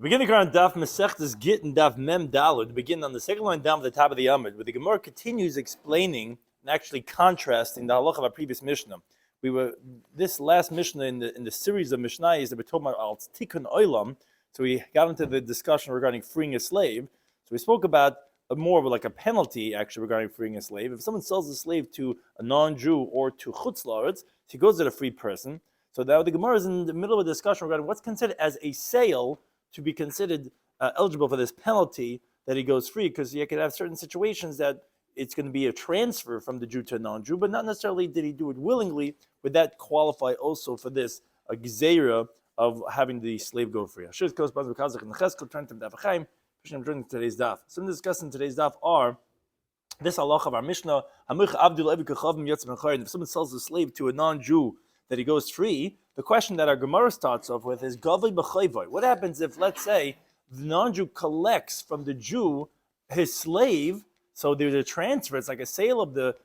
Beginning on Daf Mesechtes Gitin Daf Mem Dalud, begin on the second line down at the top of the Amud, where the Gemara continues explaining and actually contrasting the halach of our previous Mishnah. This last Mishnah in the series of Mishnayos that we're talking about al Tikkun Olam. So we got into the discussion regarding freeing a slave. So we spoke about more of like a penalty actually regarding freeing a slave. If someone sells a slave to a non-Jew or to Chutz La'aretz, he goes at a free person. So now the Gemara is in the middle of a discussion regarding what's considered as a sale to be considered eligible for this penalty that he goes free, because you could have certain situations that it's going to be a transfer from the Jew to a non-Jew, but not necessarily did he do it willingly. Would that qualify also for this a gzeira of having the slave go free? Turn to today's daf. Some discussed in today's daf are this halach of our Mishnah. If someone sells a slave to a non-Jew that he goes free, the question that our Gemara starts off with is Gavli b'chayvoi. What happens if, let's say, the non-Jew collects from the Jew his slave? So there's a transfer. It's like a sale of the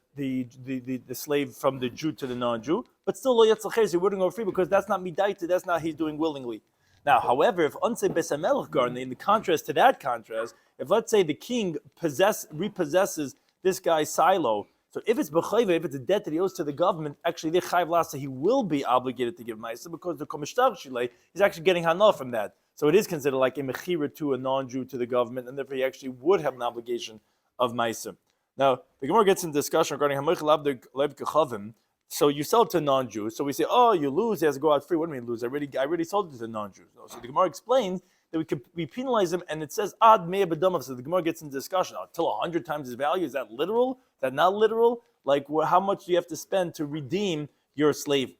slave from the Jew to the non-Jew, but still lo yatzlaches, he wouldn't go free because that's not midaita. That's not he's doing willingly. Now, however, if unse besamelech garden, in the contrast to that contrast, if let's say the king repossesses this guy's silo. So if it's b'chayva, if it's a debt that he owes to the government, actually the chayv lasa, he will be obligated to give ma'isa because the komishtar shilei is actually getting hana from that. So it is considered like a mechira to a non-Jew to the government, and therefore he actually would have an obligation of ma'isa. Now the Gemara gets into discussion regarding hamoich labdek lev kechavim. So you sell it to a non-Jew. So we say, oh, you lose, he has to go out free. What do you mean lose? I already sold it to the non-Jew. No. So the Gemara explains that we penalize him, and it says ad mea b'damav. So the Gemara gets into discussion. Till 100 times his value. Is that literal? Is that not literal? Like, how much do you have to spend to redeem your slave?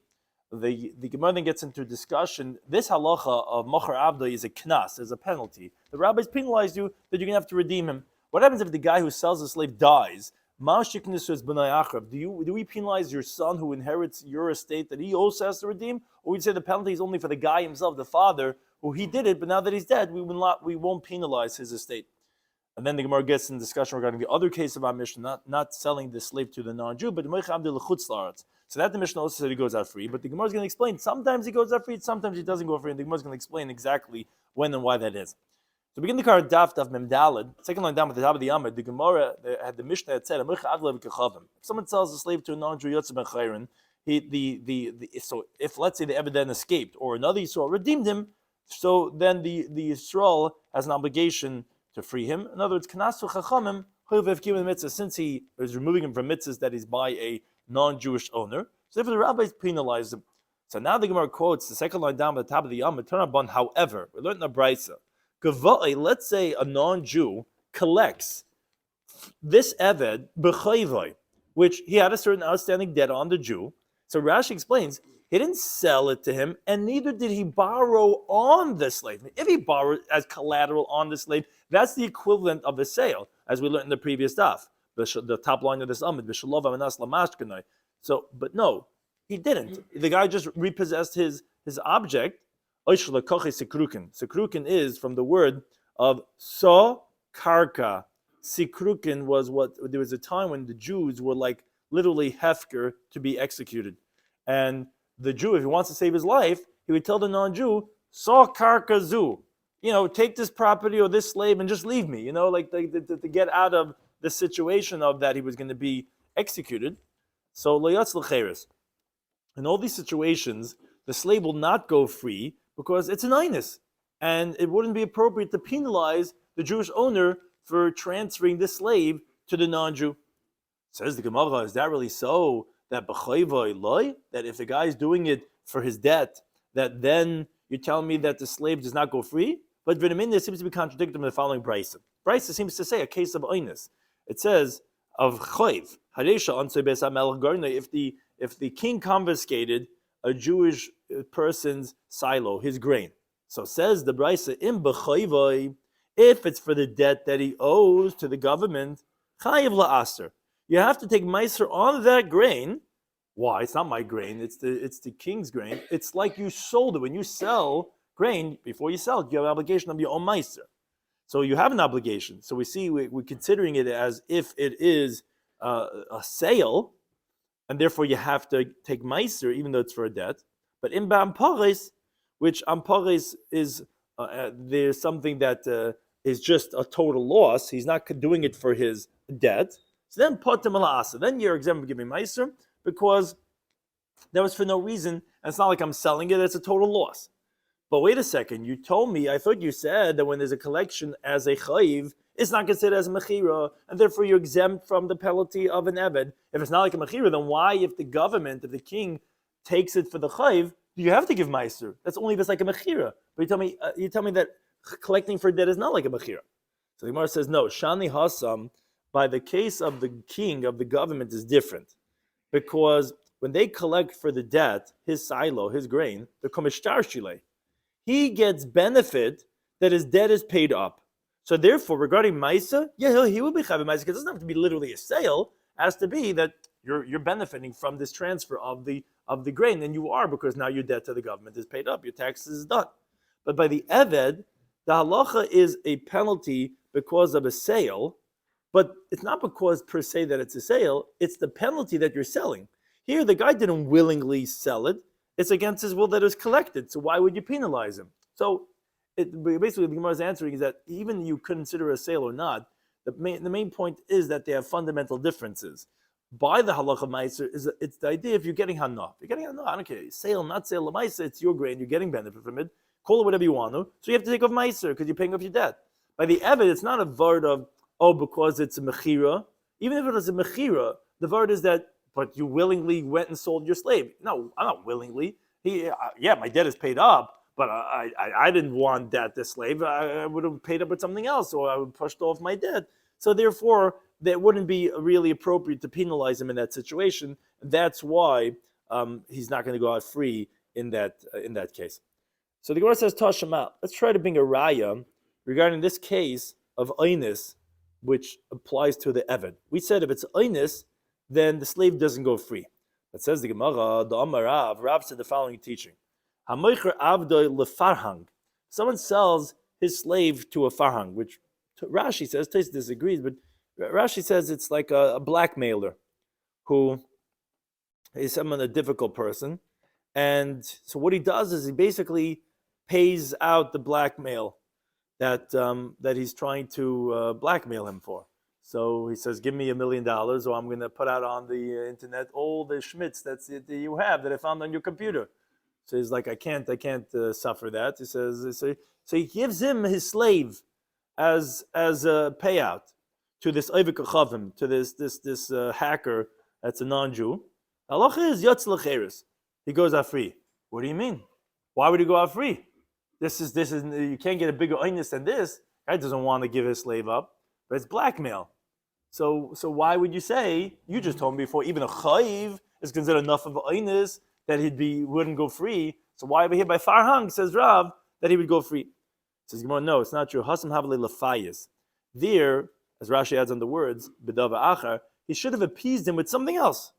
The Gemara then gets into discussion. This halacha of machar avda is a knas, is a penalty. The rabbis penalize you that you're going to have to redeem him. What happens if the guy who sells the slave dies? Do we penalize your son who inherits your estate that he also has to redeem? Or we'd say the penalty is only for the guy himself, the father, who he did it, but now that he's dead, we won't penalize his estate. And then the Gemara gets in discussion regarding the other case of our Mishnah, not selling the slave to the non-Jew, but so that the Mishnah also said he goes out free, but the Gemara is going to explain sometimes he goes out free, sometimes he doesn't go free, and the Gemara is going to explain exactly when and why that is. So begin the card Daf Mem Daled, second line down at the top of the Amud, the Gemara had the Mishnah had said, if someone sells a slave to a non-Jew Yotze Ben Chayrin, so if let's say the Eved then escaped, or another Yisrael redeemed him, so then the Yisrael has an obligation to free him. In other words, Kanasu Chachamim, since he is removing him from mitzvahs that is by a non-Jewish owner, so therefore the rabbis penalize him. So now the Gemara quotes the second line down at the top of the Amud, turn upon, however, we learned in the Brisa, let's say a non-Jew collects this Eved b'chayvoi, which he had a certain outstanding debt on the Jew. So Rashi explains, he didn't sell it to him, and neither did he borrow on the slave. If he borrowed as collateral on the slave, that's the equivalent of a sale, as we learned in the previous daf, the top line of this Amud. So, but no, he didn't. The guy just repossessed his object. Sikrukin is from the word of so karka. Sikrukin was there was a time when the Jews were like literally hefker to be executed. And the Jew, if he wants to save his life, he would tell the non-Jew, so karka zu, take this property or this slave and just leave me, to get out of the situation of that he was going to be executed. So layatz l'cheres. In all these situations, the slave will not go free, because it's an einus, and it wouldn't be appropriate to penalize the Jewish owner for transferring the slave to the non-Jew. Says the Gemara, is that really so? That b'chayvoi loy? That if the guy is doing it for his debt, that then you're telling me that the slave does not go free? But there seems to be contradicted in the following brisa. Brisa seems to say a case of einus. It says of chayv haresha ansei beis hamelech garna, if the king confiscated a Jewish person's silo, his grain. So says the Brisa, im b'chayvoi, if it's for the debt that he owes to the government, chayiv la'aser, you have to take meiser on that grain. Why? It's not my grain, it's the king's grain. It's like you sold it. When you sell grain, before you sell it, you have an obligation of your own meiser. So you have an obligation. So we see we're considering it as if it is a sale, and therefore you have to take meiser, even though it's for a debt. But in Ampares, which Ampares is there's something that is just a total loss. He's not doing it for his debt. So then potem ala asa. Then you're exempt from giving meiser because that was for no reason. And it's not like I'm selling it. It's a total loss. But wait a second. You told me, I thought you said that when there's a collection as a chayiv, it's not considered as a mechira, and therefore you're exempt from the penalty of an eved. If it's not like a mechira, then why, if the government, if the king takes it for the chayiv, do you have to give meiser? That's only if it's like a mechira. But you tell me that collecting for debt is not like a mechira. So the Gemara says no. Shani hasam, by the case of the king of the government is different, because when they collect for the debt, his silo, his grain, the komishtar shile, he gets benefit that his debt is paid up. So therefore, regarding Maisa, he will be Chayav Maisa, because it doesn't have to be literally a sale. It has to be that you're benefiting from this transfer of the grain, and you are, because now your debt to the government is paid up, your taxes is done. But by the Eved, the halacha is a penalty because of a sale, but it's not because per se that it's a sale, it's the penalty that you're selling. Here, the guy didn't willingly sell it. It's against his will that it was collected. So why would you penalize him? So basically, the Gemara is answering is that even you consider a sale or not, the main point is that they have fundamental differences. By the halacha meiser, it's the idea if you're getting hana. If you're getting hana, I don't care. Sale, not sale, meiser, it's your grain, you're getting benefit from it. Call it whatever you want to. So you have to take off meiser because you're paying off your debt. By the eved, it's not a word of, because it's a mechira. Even if it was a mechira, the word is that, but you willingly went and sold your slave. No, I'm not willingly. My debt is paid up, but I didn't want this slave. I would have paid up with something else, or I would have pushed off my debt. So therefore, that wouldn't be really appropriate to penalize him in that situation. That's why he's not going to go out free in that case. So the Gemara says, Tashema. Let's try to bring a raya regarding this case of Einis, which applies to the Eved. We said if it's Einis, then the slave doesn't go free. That says the Gemara, the Amar Rav said the following teaching. Hamoicher avdoi lefarhang. Someone sells his slave to a farhang, which Rashi says, Tais disagrees, but Rashi says it's like a blackmailer who is a difficult person. And so what he does is he basically pays out the blackmail that he's trying to blackmail him for. So he says, give me $1 million, or I'm going to put out on the internet all the schmitz that you have that I found on your computer. So he's like, I can't suffer that. He says, so he gives him his slave as a payout to this Oivik Achavim, to this hacker that's a non-Jew. Halacha is Yotz L'Cheres. He goes out free. What do you mean? Why would he go out free? This is you can't get a bigger oinus than this. Guy doesn't want to give his slave up, but it's blackmail. So why would you say, you just told me before, even a chayiv is considered enough of an oinus that wouldn't go free. So why over here by Farhang, says Rav, that he would go free? Says Gemara, no, it's not true. Hasam havle lafayis. There, as Rashi adds on the words, b'dava achar, he should have appeased him with something else.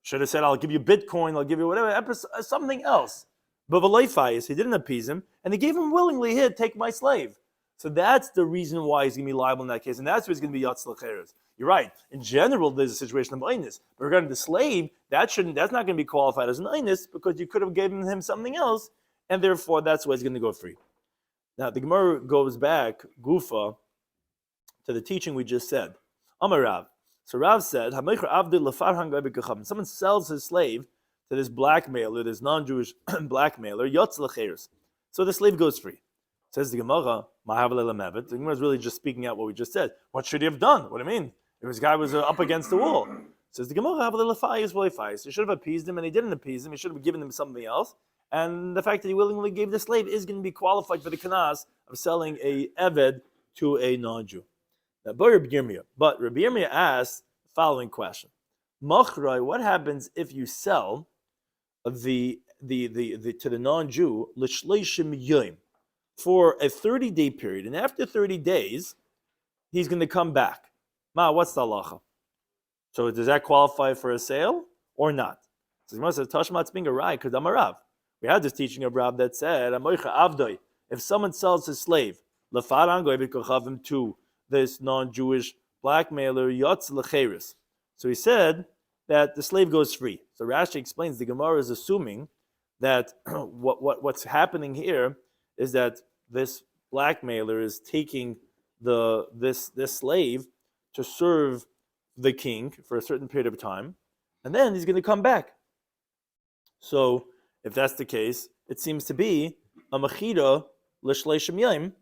Should have said, I'll give you Bitcoin, I'll give you whatever, something else. But v'leifayis, he didn't appease him, and he gave him willingly, here, take my slave. So that's the reason why he's going to be liable in that case, and that's why he's going to be Yatz L'Cheres. You're right. In general, there's a situation of Einis. But regarding the slave, that's not going to be qualified as an Einis because you could have given him something else, and therefore that's why he's going to go free. Now, the Gemara goes back, Gufa, to the teaching we just said. Amar Rav. So Rav said, someone sells his slave to this blackmailer, this non-Jewish blackmailer, Yotz L'Cheres. So the slave goes free. Says the Gemara, the Gemara is really just speaking out what we just said. What should he have done? What do you mean? If this guy was up against the wall. Says the Gemara, he should have appeased him, and he didn't appease him. He should have given him something else. And the fact that he willingly gave the slave is going to be qualified for the kanas of selling a eved to a non-Jew. Now, but Rabbi Yirmiyah asked the following question: Machroi, what happens if you sell to the non-Jew l'shleishim yom for a 30-day period, and after 30 days, he's going to come back? What's the halacha? So does that qualify for a sale or not? So Gemara says, Tashmat's being a right because I'm a Rav. We had this teaching of Rav that said, if someone sells his slave to this non-Jewish blackmailer, Yotz L'Cheres. So he said that the slave goes free. So Rashi explains the Gemara is assuming that what's happening here is that this blackmailer is taking this slave to serve the king for a certain period of time, and then he's going to come back. So if that's the case, it seems to be a mechida l'shleishim yom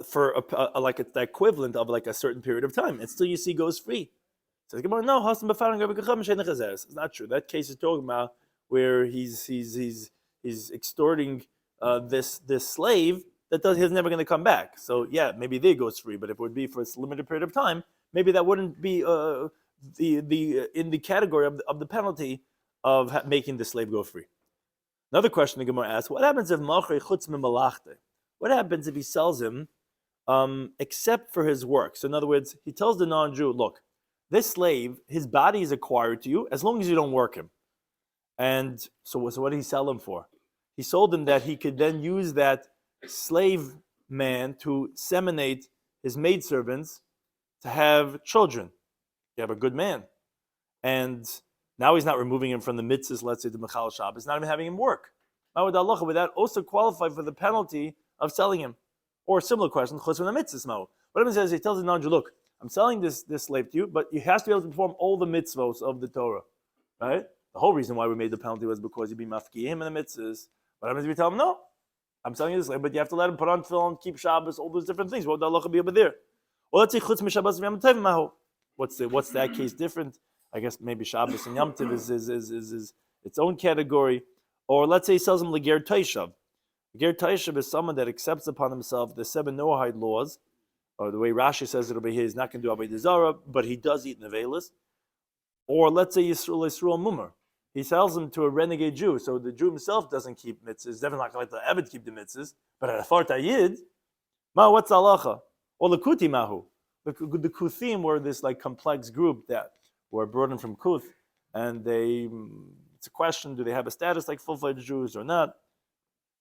for like the equivalent of like a certain period of time, and still you see goes free. So no, it's not true. That case is talking about where he's extorting this slave he's never going to come back. So yeah, maybe there goes free. But if it would be for a limited period of time, maybe that wouldn't be in the category of the penalty of making the slave go free. Another question the Gemara asks: what happens if machri chutz memalachte? What happens if he sells him except for his work? So in other words, he tells the non-Jew, look, this slave, his body is acquired to you as long as you don't work him. And so what did he sell him for? He sold him that he could then use that slave man to seminate his maidservants to have children. You have a good man. And now he's not removing him from the mitzvahs, let's say the Mechal Shabbos, not even having him work. Would that also qualify for the penalty of selling him? Or a similar question, chutz from the mitzvahs. What he says, he tells the non-Jew, look, I'm selling this slave to you, but you have to be able to perform all the mitzvahs of the Torah. Right? The whole reason why we made the penalty was because you'd be mafki him in the mitzvahs. What happens if you tell him, no, I'm selling you this slave, but you have to let him put on tefillin, keep Shabbos, all those different things. What would the halacha be over there? Well, let's say chutz m'Shabbos v'Yom Tov mahu. What's that case different? I guess maybe Shabbos and Yom Tov is its own category. Or let's say he sells him leger taishav. Ger taishav is someone that accepts upon himself the 7 Noahide laws, or the way Rashi says it over here, he's not going to do Avodah Zarah, but he does eat nevelas. Or let's say Yisrael Mumar. He sells him to a renegade Jew, so the Jew himself doesn't keep mitzvahs, definitely not going to let the Eved keep the mitzvahs, but at a Farta Yid, what's halacha? Or the Kuti Mahu. The Kuthim were this like complex group that were brought in from Kuth, and it's a question, do they have a status like full-fledged Jews or not?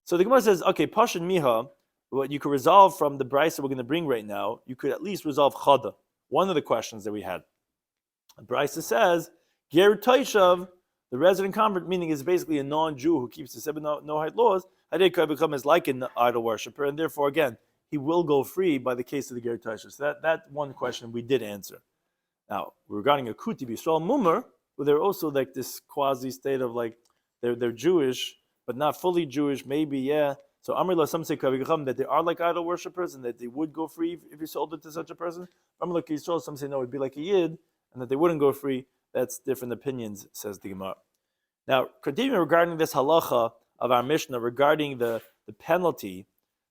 So the Gemara says, okay, Pashin Miha, what you could resolve from the brayso we're going to bring right now, you could at least resolve Chada, one of the questions that we had. The brayso says, Ger Taishav, the resident convert, meaning is basically a non-Jew who keeps the 7 Noahide laws, is like an idol worshiper, and therefore, again, he will go free by the case of the Ger Taishav. So that one question we did answer. Now, regarding a Kuti B'Yisrael Mumar, where they're also like this quasi-state of like, they're Jewish, but not fully Jewish, maybe, yeah. So Amrullah, some say that they are like idol worshippers and that they would go free if you sold it to such a person. Amrullah Yisrael, some say no, it'd be like a Yid, and that they wouldn't go free. That's different opinions, says the Gemara. Now, continuing regarding this halacha of our Mishnah, regarding the penalty,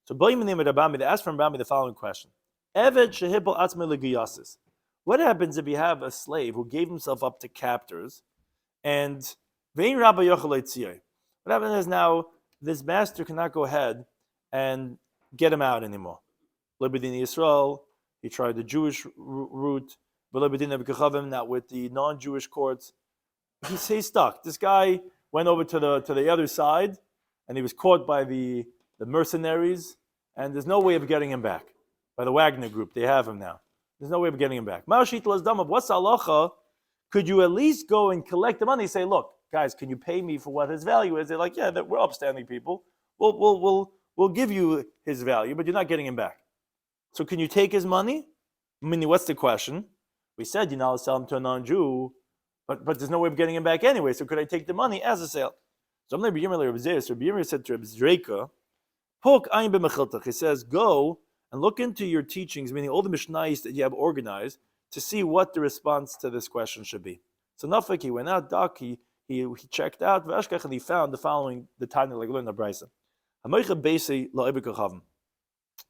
so they ask from Rambami the following question. What happens if you have a slave who gave himself up to captors, and what happens is now this master cannot go ahead and get him out anymore. Libidin Yisrael, he tried the Jewish route, but not with the non-Jewish courts. He's stuck. This guy went over to the other side, and he was caught by the mercenaries, and there's no way of getting him back. By the Wagner group, they have him now. There's no way of getting him back. What's halacha? Could you at least go and collect the money? Say, look, guys, can you pay me for what his value is? They're like, yeah, we're upstanding people. We'll give you his value, but you're not getting him back. So can you take his money? I mean, what's the question? We said you're not allowed to sell him to a non-Jew, but there's no way of getting him back anyway. So could I take the money as a sale? So Rabbi Yirmiyah said to Rabbi Zreika, Pok ayin b'mechiltach. He says, go and look into your teachings, meaning all the Mishnayos that you have organized, to see what the response to this question should be. So Nafik, he went out, Dak, he checked out, and he found the following, the Tanya, like we learned in the Brisa.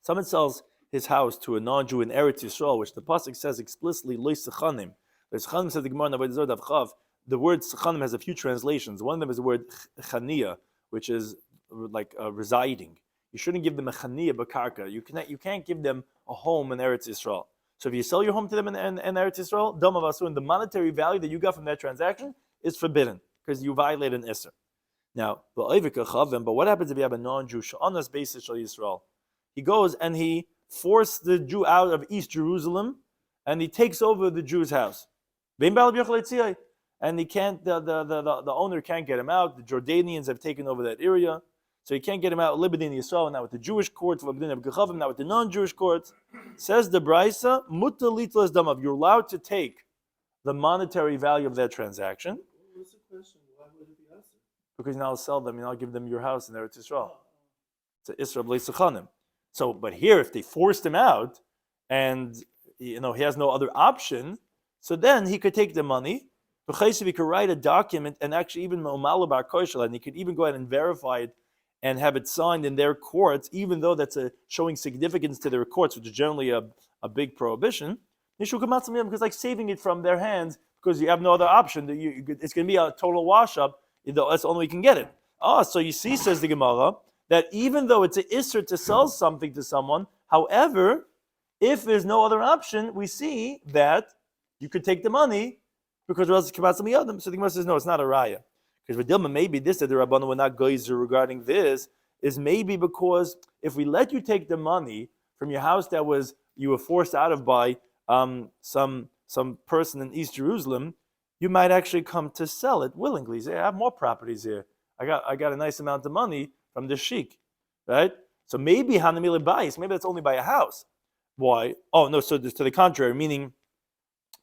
Someone sells his house to a non-Jew in Eretz Yisrael, which the pasuk says explicitly, Lo Sechanim. The Sechanim says the Gemara in Avodah Zarah Daf Chav. The word Sechanim has a few translations. One of them is the word Chania, which is like residing. You shouldn't give them a Chania b'karka. You can't give them a home in Eretz Yisrael. So if you sell your home to them in Eretz Yisrael, Dam Avasun, the monetary value that you got from that transaction is forbidden because you violate an Isser. Now, but what happens if you have a non-Jew on this basis of Yisrael? He goes and he forced the Jew out of East Jerusalem, and he takes over the Jew's house. And he can't. The owner can't get him out. The Jordanians have taken over that area. So you can't get him out libidin Yisrael, not with the Jewish courts, not with the non-Jewish courts. Says the Brisa, mutta litlas damav. You're allowed to take the monetary value of that transaction. What's the question? Why would it be us? Because now I'll sell them and I'll give them your house in Eretz Yisrael. It's a Isra b'lei sechanim. So, but here, if they forced him out, and he has no other option, so then he could take the money. He could write a document and actually even Malabar Koshel, and he could even go ahead and verify it and have it signed in their courts, even though that's showing significance to their courts, which is generally a big prohibition. Because like saving it from their hands, because you have no other option. It's going to be a total wash-up. That's the only way you can get it. So you see, says the Gemara, that even though it's an isser to sell something to someone, however, if there's no other option, we see that you could take the money because else it's kibbutz miyadim. So the Gemara says, no, it's not a raya. Because Vidilma, maybe this that the Rabbanu were not geyser regarding this is maybe because if we let you take the money from your house that you were forced out of by some person in East Jerusalem, you might actually come to sell it willingly. Say, I have more properties here. I got a nice amount of money from the sheik, right? So maybe hanamil bayis, maybe that's only by a house. Why? Oh no, so to the contrary, meaning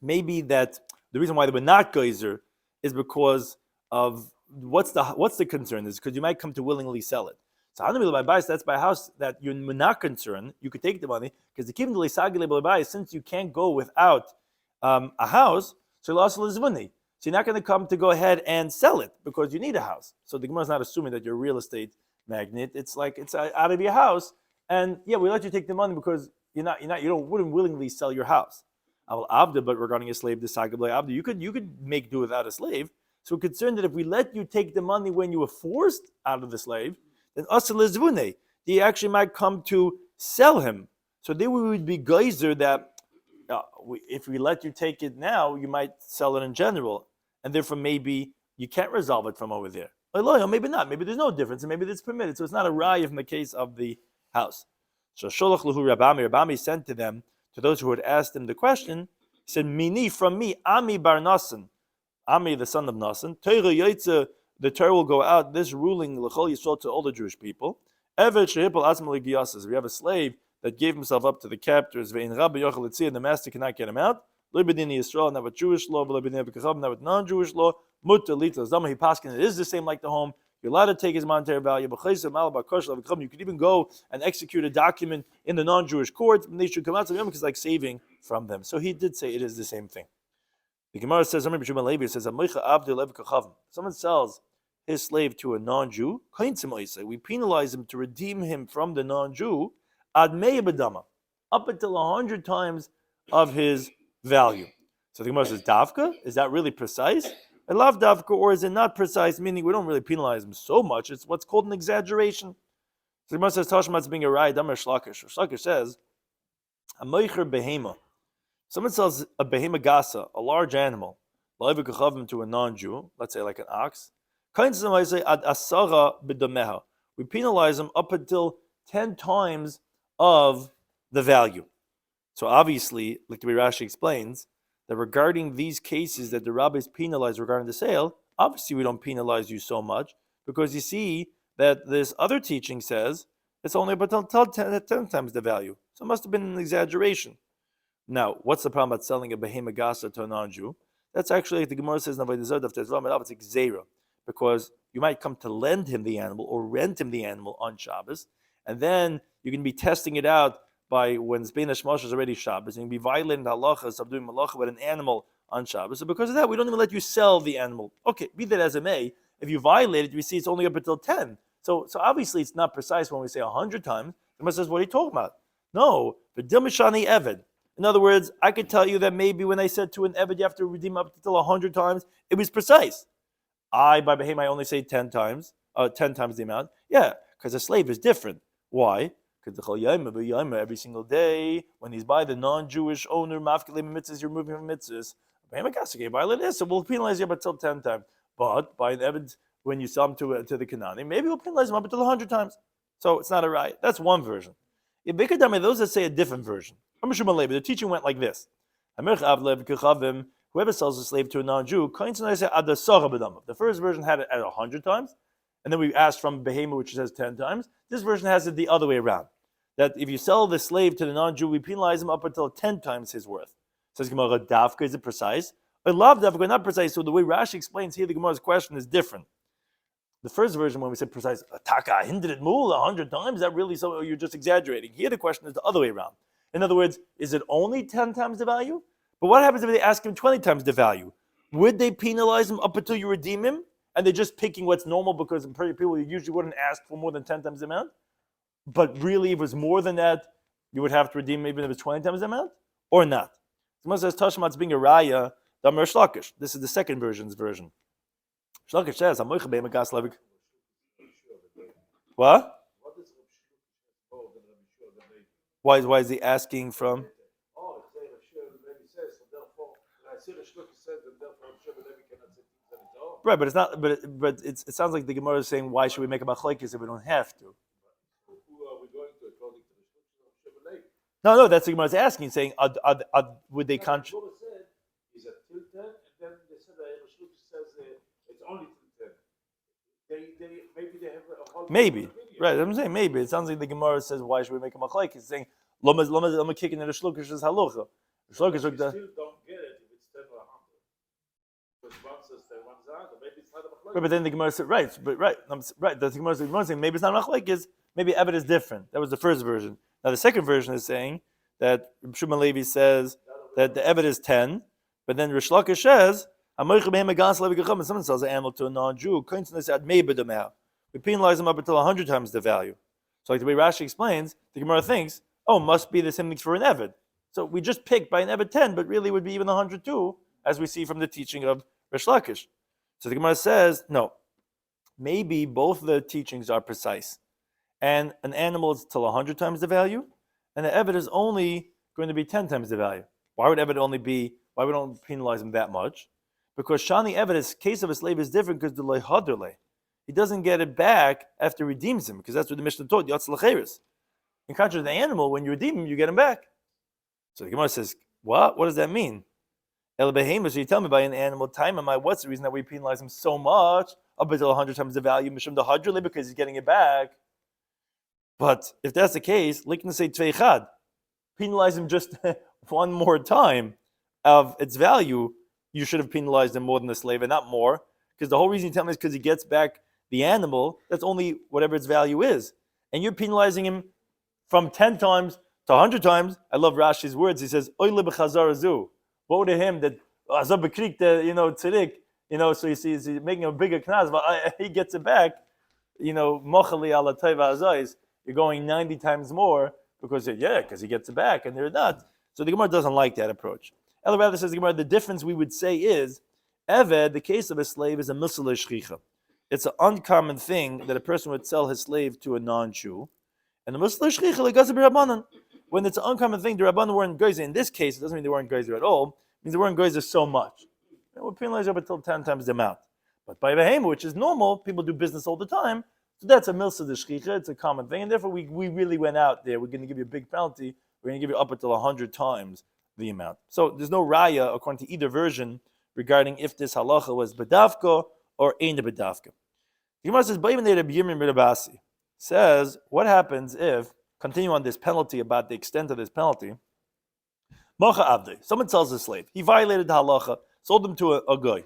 maybe that the reason why they were not geyser is because of what's the concern is because you might come to willingly sell it. So hanamil bayis, that's by a house that you're not concerned. You could take the money because the kivin leisagile bayis, since you can't go without a house, so you're not going to come to go ahead and sell it because you need a house. So the Gemara is not assuming that you're a real estate magnate. It's like it's out of your house, and yeah, we let you take the money because you wouldn't willingly sell your house. But regarding a slave, the sagabla abdu, you could make do without a slave. So we're concerned that if we let you take the money when you were forced out of the slave, then asalizvune, you actually might come to sell him. So then we would be geyser that if we let you take it now, you might sell it in general, and therefore maybe you can't resolve it from over there. Maybe not. Maybe there's no difference, and maybe that's permitted. So it's not a raya from the case of the house. So Sholach Lahu Rabami sent to them, to those who had asked him the question, he said, Mini, from me, Ami bar Nasan, Ami the son of Nasan, the Torah will go out, this ruling L'chol Yisrael to all the Jewish people. Evet shehipol asma legiyasas. We have a slave that gave himself up to the captors, and the master cannot get him out. Libidin Yisrael, not with Jewish law, but not with non-Jewish law. Mutta litla zama paskin. It is the same like the home. You're allowed to take his monetary value. You could even go and execute a document in the non-Jewish court, and they should come out to them because it's like saving from them. So he did say it is the same thing. The Gemara says, someone sells his slave to a non-Jew, we penalize him to redeem him from the non-Jew ad meya b'dama, up until 100 times of his value. So the Gemara says, Dafka, is that really precise? I love Dafka, or is it not precise, meaning we don't really penalize him so much, it's what's called an exaggeration. So the Gemara says, Tashmat's being a raya, Damar Shlakish. Shlakish says, a meicher behema. Someone sells a behema gasa, a large animal, to a non-Jew, let's say like an ox. We penalize him up until 10 times of the value. So obviously, like the way Rashi explains, that regarding these cases that the rabbis penalize regarding the sale, obviously we don't penalize you so much, because you see that this other teaching says it's only up until 10 times the value. So it must have been an exaggeration. Now, what's the problem about selling a behema gasa to a non-Jew? That's actually, like the Gemara says, it's a gzeira, because you might come to lend him the animal or rent him the animal on Shabbos, and then you can be testing it out by when Zbein Hashmosh is already Shabbos, and you can be violating the halachas of doing malacha with an animal on Shabbos. So because of that, we don't even let you sell the animal. Okay, be that as it may, if you violate it, we see it's only up until 10. So obviously it's not precise when we say 100 times. The Gemara says, what are you talking about? No, the Dilmashani Eved. In other words, I could tell you that maybe when I said to an Eved you have to redeem up until 100 times, it was precise. By Behema, I only say 10 times the amount. Yeah, because a slave is different. Why? Because every single day, when he's by the non-Jewish owner, mafkalim mitzvahs, you're moving from mitzvahs. Violate this, so we'll penalize you up until 10 times. But by an evidence, when you sell him to the Kanani, maybe we'll penalize him up until 100 times. So it's not a right. That's one version. Those that say a different version. The teaching went like this. Whoever sells a slave to a non-Jew, the first version had it at 100 times, and then we asked from Behema, which says 10 times. This version has it the other way around. That if you sell the slave to the non-Jew, we penalize him up until 10 times his worth. Says Gemara, Dafka, is it precise? I love Dafka, not precise. So the way Rashi explains here, the Gemara's question is different. The first version, when we said precise, Taka, hindered mul 100 times, is that really so? Or you're just exaggerating. Here the question is the other way around. In other words, is it only 10 times the value? But what happens if they ask him 20 times the value? Would they penalize him up until you redeem him? And they're just picking what's normal because people usually wouldn't ask for more than 10 times the amount? But really, if it was more than that, you would have to redeem even if it's 20 times the amount? Or not? Someone says, Tashmat's being a raya, Damar Shlakish. This is the second version's version. Shlakish says, what? Why is he asking from? Right, but it's not. But it sounds like the Gemara is saying, why should we make a machlekes if we don't have to? No, that's the Gemara is asking, saying, would they contribute? Maybe, right? I'm saying maybe. It sounds like the Gemara says, why should we make a machlekes? It's saying, loma kicking in a shlukish is halacha. Shlukish still don't get it if it's 10 or 100. Because one says 10, one says 100. Maybe it's not a machlekes. Right, but then the Gemara said, right. The Gemara saying maybe it's not a machlekes. Maybe Evid is different. That was the first version. Now the second version is saying that Shimon Levi says that the Evid is 10, but then Rish Lakish says, someone sells an animal to a non-Jew, we penalize him up until 100 times the value. So like the way Rashi explains, the Gemara thinks, must be the same thing for an Evid. So we just picked by an Evid 10, but really would be even 100 too, as we see from the teaching of Rish Lakish. So the Gemara says, no, maybe both the teachings are precise. And an animal is till 100 times the value, and the Evid is only going to be 10 times the value. Why would we don't penalize him that much? Because Shani Evid's case of a slave is different because the Leihadrle. He doesn't get it back after he redeems him, because that's what the Mishnah taught, Yatz L'Cheres. In contrast to the animal, when you redeem him, you get him back. So the Gemara says, what? What does that mean? El Behemoth, so you tell me by an animal, time am I, what's the reason that we penalize him so much, up until 100 times the value, Mishum the Hadrle, because he's getting it back. But if that's the case, Likna say Tveichad, penalize him just one more time of its value. You should have penalized him more than the slave and not more, because the whole reason you tell me is because he gets back the animal, that's only whatever its value is. And you're penalizing him from 10 times to 100 times. I love Rashi's words. He says, Oyle b'chazar azu. Woe to him that, azab b'krik, tzirik, so he's making a bigger knaz, but he gets it back, mochali ala teva azais. You're going 90 times more because he gets it back, and they're not. So the Gemara doesn't like that approach. Ella rather says the Gemara, the difference we would say is, Eved, the case of a slave, is a misla shchicha. It's an uncommon thing that a person would sell his slave to a non-Jew. And the misla shchicha legazi b'Rabbanan. When it's an uncommon thing, the Rabbanan weren't geyser. In this case, it doesn't mean they weren't geyser at all. It means they weren't geyser so much. We're penalized up until 10 times the amount. But by Behema, which is normal, people do business all the time, so that's a milsa de shchicha, it's a common thing, and therefore we really went out there, we're going to give you a big penalty, we're going to give you up until 100 times the amount. So there's no raya, according to either version, regarding if this halacha was bedavka or ain't bedavka. The Gemara says, Rabbi Yirmi says, what happens if, continue on this penalty, about the extent of this penalty, Mocha Abdi, someone sells a slave, he violated the halacha, sold him to a guy,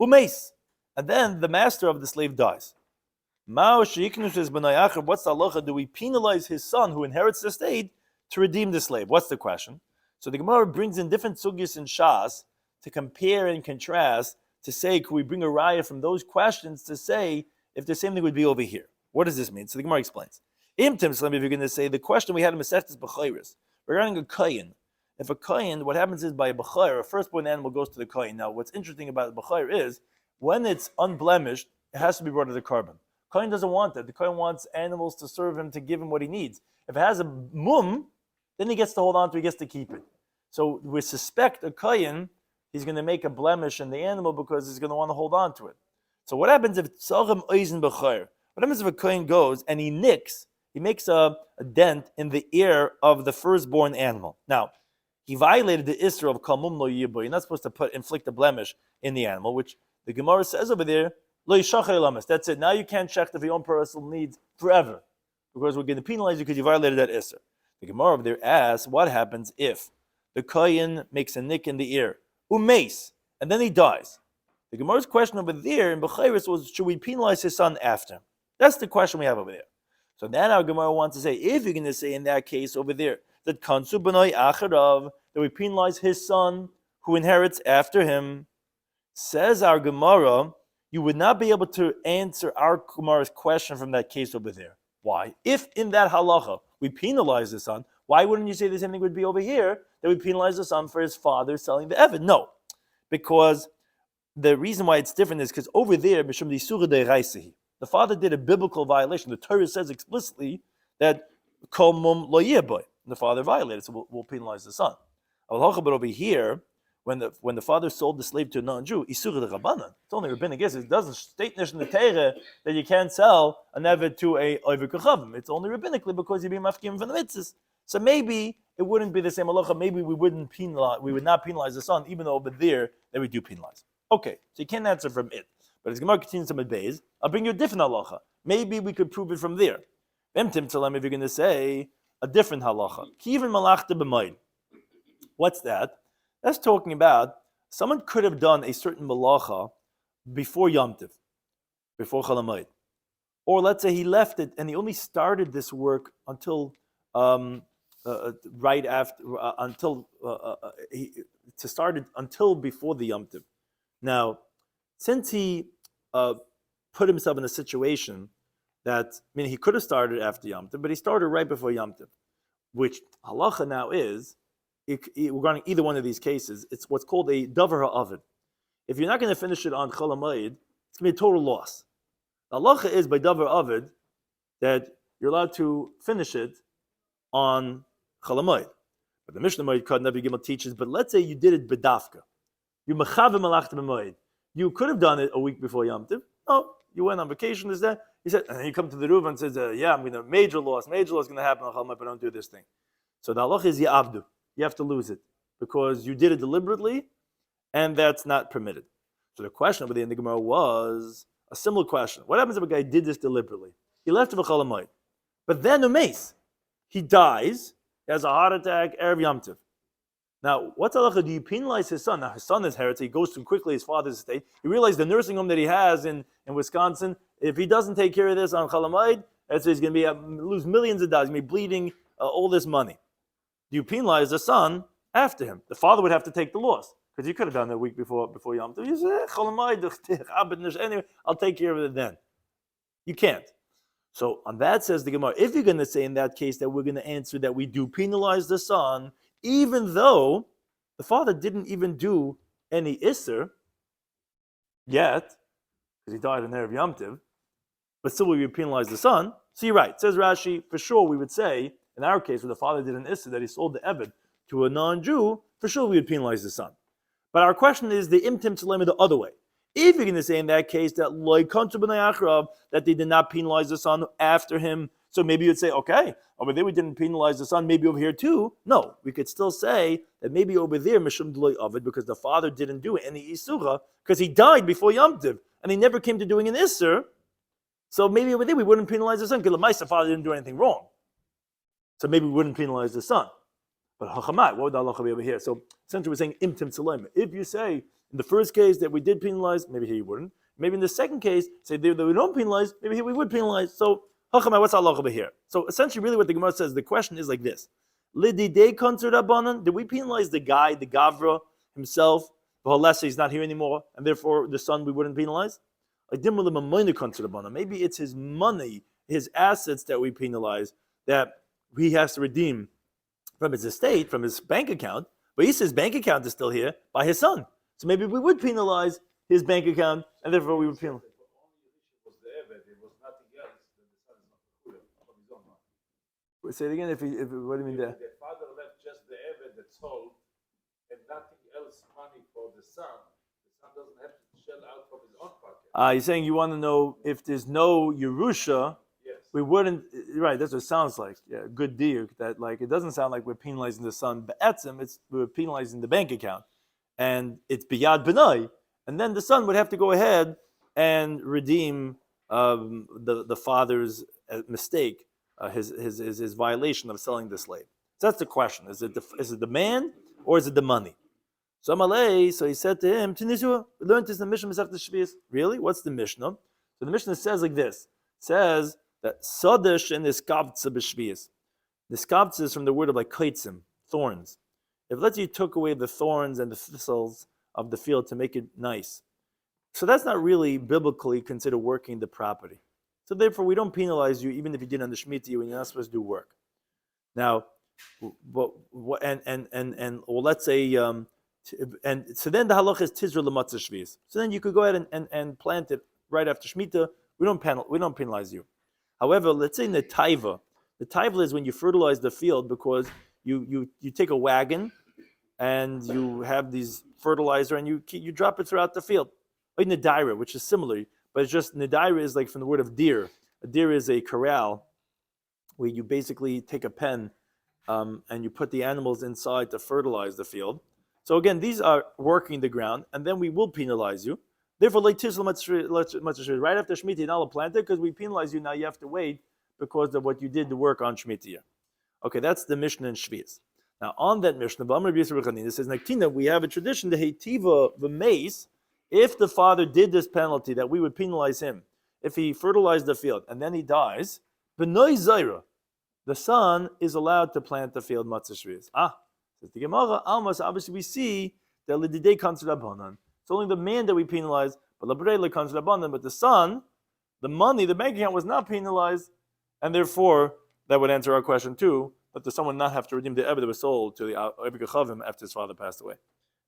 umeis, and then the master of the slave dies. What's the halacha? Do we penalize his son who inherits the estate to redeem the slave? What's the question? So the Gemara brings in different sugyas in Shas to compare and contrast, to say, could we bring a raya from those questions to say if the same thing would be over here? What does this mean? So the Gemara explains. If you're going to say, the question we had in Masechet is B'chayris, regarding a kohen. If a kohen, what happens is by a b'chayr, a firstborn animal goes to the kohen. Now, what's interesting about the b'chayr is, when it's unblemished, it has to be brought to the carbon. Kohen doesn't want that. The Kohen wants animals to serve him, to give him what he needs. If it has a mum, then he gets to hold on to it, he gets to keep it. So we suspect a Kohen, he's going to make a blemish in the animal because he's going to want to hold on to it. So what happens if tzalchem oizen b'chayr? What happens if a Kohen goes and he makes a dent in the ear of the firstborn animal? Now, he violated the Isra of Kalmum lo yiboy. You're not supposed to inflict a blemish in the animal, which the Gemara says over there, Lo yishachar lamas. That's it. Now you can't check for your own personal needs forever, because we're going to penalize you because you violated that isser. The Gemara over there asks, what happens if the kohen makes a nick in the ear, umeis, and then he dies? The Gemara's question over there in Bechayris was, should we penalize his son after him? That's the question we have over there. So then our Gemara wants to say, if you're going to say in that case over there, that kansu b'noi acharav, that we penalize his son who inherits after him, says our Gemara, you would not be able to answer our Gemara's question from that case over there. Why? If in that halacha we penalize the son, why wouldn't you say the same thing would be over here, that we penalize the son for his father selling the Eved? No, because the reason why it's different is because over there, the father did a biblical violation. The Torah says explicitly that kol mum lo yeh, the father violated, so we'll penalize the son. But over here, when the father sold the slave to a non-Jew, isur de rabbanan, it's only rabbinic. It doesn't state in the Torah that you can't sell an eved to a oiver kachavim. It's only rabbinically because you're being mafkim from the mitzvahs. So maybe it wouldn't be the same halacha. Maybe we would not penalize the son, even though over there that we do penalize. Okay, so you can't answer from it. But as Gemara continues some days, I'll bring you a different halacha. Maybe we could prove it from there. If you're going to say a different halacha, kivin malachta b'mayid. What's that? That's talking about someone could have done a certain malacha before Yom Tov, before Chol Hamoed. Or let's say he left it and he only started this work until right after, until before the Yom Tov. Now, since he put himself in a situation that, he could have started after Yom Tov, but he started right before Yom Tov, which halacha now is, regarding either one of these cases, it's what's called a davar ha'avid. If you're not going to finish it on Chol Hamoed, it's going to be a total loss. The halacha is by davar ha'avid that you're allowed to finish it on Chol Hamoed. But the Mishnah Moed Kod Nevi Gimel teaches, but let's say you did it bedafka. You mechavim malachta b'moed. You could have done it a week before Yom Tov. No, you went on vacation. Is that? He said, and then you come to the Ruv and says, I'm going to major loss is going to happen on Chol Hamoed, but don't do this thing. So the halacha is ya'avdu. You have to lose it because you did it deliberately, and that's not permitted. So the question over there in the Gemara was a similar question. What happens if a guy did this deliberately? He left it for Chol Hamoed, but then umeis, he dies, he has a heart attack, Erev Yom Tov. Now, what's halacha? Do you penalize his son? Now, his son is inherits. He goes too quickly his father's estate. He realized the nursing home that he has in Wisconsin, if he doesn't take care of this on Chol Hamoed, he's going to lose millions of dollars. He's going to be bleeding all this money. Do you penalize the son after him? The father would have to take the loss because he could have done it a week before Yom Tov. You say, Chol Hamoed, anyway, I'll take care of it then. You can't. So on that says the Gemara, if you're going to say in that case that we're going to answer that we do penalize the son, even though the father didn't even do any isser yet, because he died in Erev Yom Tov, but still we would penalize the son. So you're right. It says Rashi, for sure we would say, in our case, where the father did an isser that he sold the Eved to a non-Jew, for sure we would penalize the son. But our question is the imtim tzalema the other way. If you're going to say in that case that loy kantu b'nei achrav, that they did not penalize the son after him, so maybe you'd say, okay, over there we didn't penalize the son, maybe over here too. No, we could still say that maybe over there mishum d'loy avid, because the father didn't do any isura, because he died before Yom Tov, and he never came to doing an isser. So maybe over there we wouldn't penalize the son because the father didn't do anything wrong. So maybe we wouldn't penalize the son. But hachamai, what would the halacha be over here? So essentially we're saying imtim tzalema. If you say in the first case that we did penalize, maybe here you wouldn't. Maybe in the second case, say that we don't penalize, maybe here we would penalize. So hachamai, what's the halacha over here? So essentially really what the Gemara says, the question is like this. Lididei konser rabbanan, did we penalize the guy, the gavra himself? Let's say he's not here anymore, and therefore the son we wouldn't penalize? Maybe it's his money, his assets that we penalize, that he has to redeem from his estate, from his bank account, but he says bank account is still here by his son. So maybe we would penalize his bank account, and therefore we would penalize. Say it again. If what do you mean there? The father left just the eved that's sold, and nothing else money for the son. The son doesn't have to shell out from his own pocket. You're saying you want to know if there's no Yerusha. Yes. We wouldn't, right, that's what it sounds like. Yeah, good deal. That like it doesn't sound like we're penalizing the son be'etzim, we're penalizing the bank account. And it's biyad b'nai. And then the son would have to go ahead and redeem the father's mistake, his violation of selling the slave. So that's the question: is it the man or is it the money? So Amalei, so he said to him, "Tinisu, we learned this in the Mishnah Masechet Shvius." Really? What's the Mishnah? So the Mishnah says like this: says that Sadish and Niskavtza b'Shvius. Niskavtza is from the word of like kaitzim, thorns. If let's say you took away the thorns and the thistles of the field to make it nice, so that's not really biblically considered working the property. So therefore, we don't penalize you even if you did on the Shemitah when you're not supposed to do work. Now, well, let's say, and so then the halach is tizra l'matzah shvius. So then you could go ahead and plant it right after Shemitah. We don't penalize you. However, let's say netaiva. The taiva is when you fertilize the field because you take a wagon and you have these fertilizer and you drop it throughout the field. Like nedaira, which is similar, but it's just nedaira is like from the word of deer. A deer is a corral where you basically take a pen and you put the animals inside to fertilize the field. So again, these are working the ground, and then we will penalize you. Therefore, right after Shemitah, you're not plant it because we penalize you. Now you have to wait because of what you did to work on Shemitah. Okay, that's the Mishnah in Shvius. Now on that Mishnah, it says, Naktina, we have a tradition, the Heitiva, the mace, if the father did this penalty, that we would penalize him. If he fertilized the field and then he dies, B'noi Zaira, the son is allowed to plant the field matzah shvius. Says the Gemara, Almas, obviously we see that Lididei Kanser Rabbanan. It's only the man that we penalize, but Labrei Kanser Rabbanan, but the son, the money, the bank account was not penalized, and therefore that would answer our question too, that the son would not have to redeem the Eved that was sold to the Eved Gechavim after his father passed away.